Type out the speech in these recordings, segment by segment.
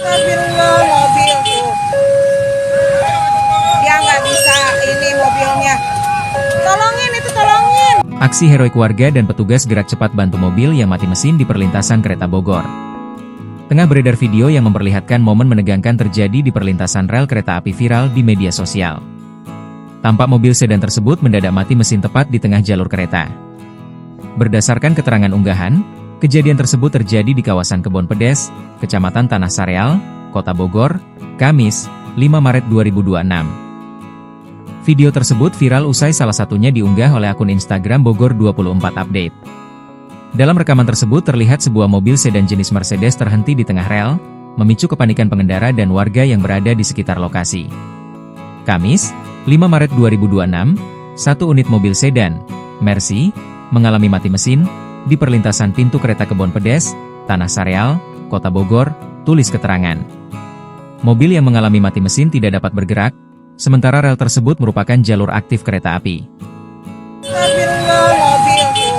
Astagfirullah, mobil tuh. Dia nggak bisa ini mobilnya. Tolongin itu, tolongin. Aksi heroik warga dan petugas gerak cepat bantu mobil yang mati mesin di perlintasan kereta Bogor. Tengah beredar video yang memperlihatkan momen menegangkan terjadi di perlintasan rel kereta api viral di media sosial. Tampak mobil sedan tersebut mendadak mati mesin tepat di tengah jalur kereta. Berdasarkan keterangan unggahan, kejadian tersebut terjadi di kawasan Kebon Pedes, Kecamatan Tanah Sareal, Kota Bogor, Kamis, 5 Maret 2026. Video tersebut viral usai salah satunya diunggah oleh akun Instagram Bogor 24 Update. Dalam rekaman tersebut terlihat sebuah mobil sedan jenis Mercedes terhenti di tengah rel, memicu kepanikan pengendara dan warga yang berada di sekitar lokasi. Kamis, 5 Maret 2026, satu unit mobil sedan, Mercy, mengalami mati mesin, di perlintasan pintu kereta Kebon Pedes, Tanah Sareal, Kota Bogor, tulis keterangan. Mobil yang mengalami mati mesin tidak dapat bergerak, sementara rel tersebut merupakan jalur aktif kereta api. Astagfirullah, mobil tuh.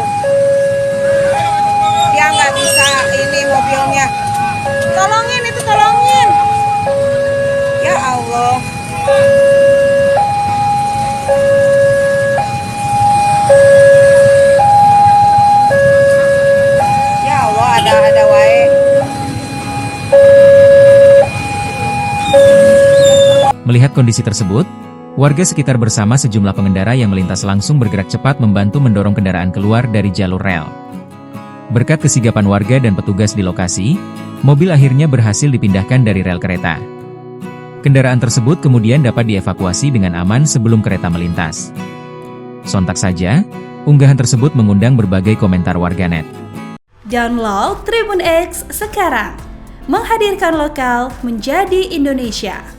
Dia nggak bisa ini mobilnya. Tolongin itu, tolongin. Ya Allah. Ya Allah, ada wae. Melihat kondisi tersebut, warga sekitar bersama sejumlah pengendara yang melintas langsung bergerak cepat membantu mendorong kendaraan keluar dari jalur rel. Berkat kesigapan warga dan petugas di lokasi, mobil akhirnya berhasil dipindahkan dari rel kereta. Kendaraan tersebut kemudian dapat dievakuasi dengan aman sebelum kereta melintas. Sontak saja, unggahan tersebut mengundang berbagai komentar warganet. Download Tribun X sekarang, menghadirkan lokal menjadi Indonesia.